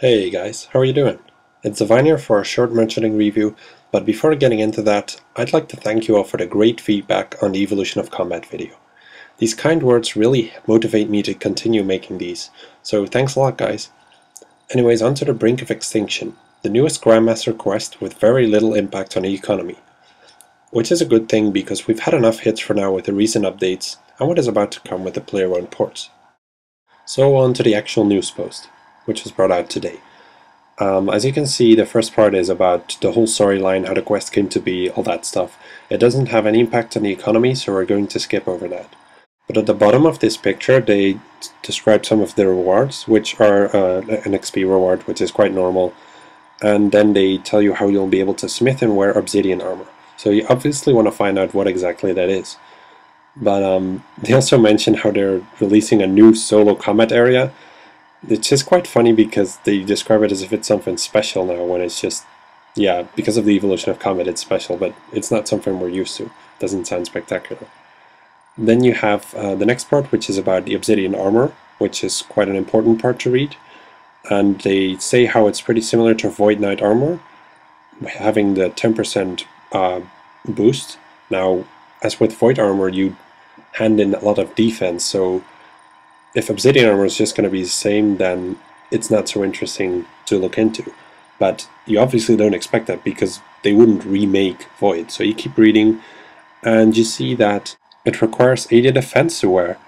Hey guys, how are you doing? It's Divine here for a short mentioning review, but before getting into that, I'd like to thank you all for the great feedback on the Evolution of Combat video. These kind words really motivate me to continue making these, so thanks a lot guys. Anyways, on to the Brink of Extinction, the newest Grandmaster quest with very little impact on the economy. Which is a good thing because we've had enough hits for now with the recent updates and what is about to come with the player-owned ports. So on to the actual news post, which was brought out today. As you can see, the first part is about the whole storyline, how the quest came to be, all that stuff. It doesn't have any impact on the economy, so we're going to skip over that. But at the bottom of this picture, they describe some of the rewards, which are an XP reward, which is quite normal. And then they tell you how you'll be able to smith and wear Obsidian Armor. So you obviously want to find out what exactly that is. But they also mention how they're releasing a new solo combat area. It's just quite funny because they describe it as if it's something special now, when it's just, yeah, because of the evolution of combat it's special, but it's not something we're used to. It doesn't sound spectacular. Then you have the next part, which is about the Obsidian Armor, which is quite an important part to read. And they say how it's pretty similar to Void Knight Armor, having the 10% boost. Now, as with Void Armor, you hand in a lot of defense, so if Obsidian Armor is just going to be the same, then it's not so interesting to look into. But you obviously don't expect that because they wouldn't remake Void. So you keep reading and you see that it requires 80 defense to wear.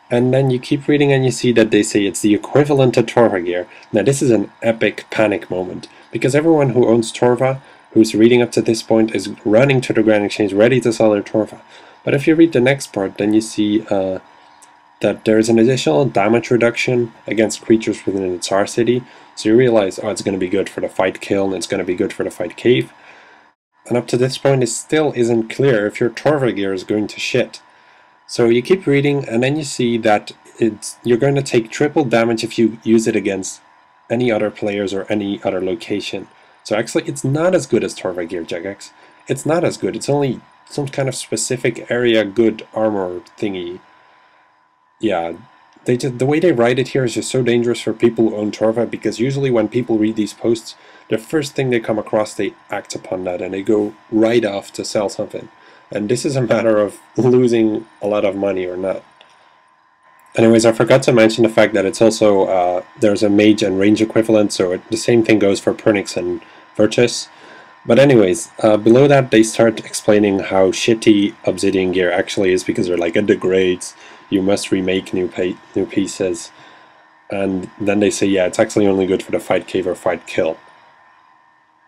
And then you keep reading and you see that they say it's the equivalent to Torva gear. Now this is an epic panic moment, because everyone who owns Torva, who's reading up to this point, is running to the Grand Exchange ready to sell their Torva. But if you read the next part, then you see that there is an additional damage reduction against creatures within the Tsar city. So you realize, oh, it's going to be good for the fight kiln, it's going to be good for the fight cave. And up to this point it still isn't clear if your Torva gear is going to shit. So you keep reading and then you see that you're going to take triple damage if you use it against any other players or any other location. So actually it's not as good as Torva gear, Jagex. It's not as good, it's only some kind of specific area good armor thingy. Yeah, the way they write it here is just so dangerous for people who own Torva, because usually when people read these posts, the first thing they come across, they act upon that and they go right off to sell something. And this is a matter of losing a lot of money or not. Anyways, I forgot to mention the fact that it's also, there's a mage and range equivalent, so the same thing goes for Pernix and Virtus. But anyways, below that they start explaining how shitty Obsidian gear actually is, because they're like, it degrades, you must remake new pieces. And then they say, yeah, it's actually only good for the fight cave or fight kill.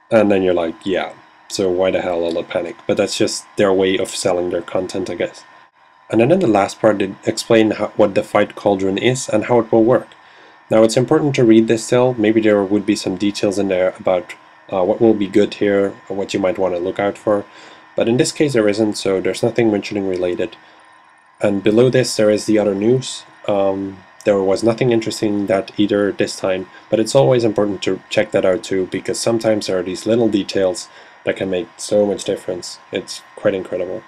And then you're like, yeah, so why the hell all the panic? But that's just their way of selling their content, I guess. And then in the last part they explain what the fight Cauldron is and how it will work. Now it's important to read this still. Maybe there would be some details in there about what will be good here, or what you might want to look out for. But in this case there isn't, so there's nothing mentioning related. And below this there is the other news. There was nothing interesting that either this time, but it's always important to check that out too, because sometimes there are these little details that can make so much difference. It's quite incredible.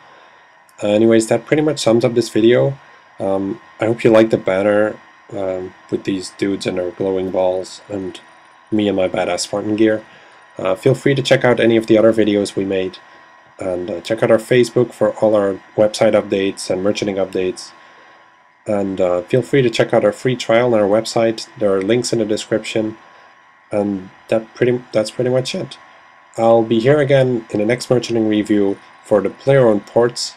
Anyways, that pretty much sums up this video. I hope you liked the banner with these dudes and their glowing balls, and me and my badass Spartan gear. Feel free to check out any of the other videos we made, and check out our Facebook for all our website updates and merchanting updates. And feel free to check out our free trial on our website. There are links in the description, and that's pretty much it. I'll be here again in the next merchanting review for the player-owned ports.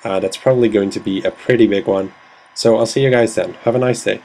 That's probably going to be a pretty big one. So I'll see you guys then. Have a nice day.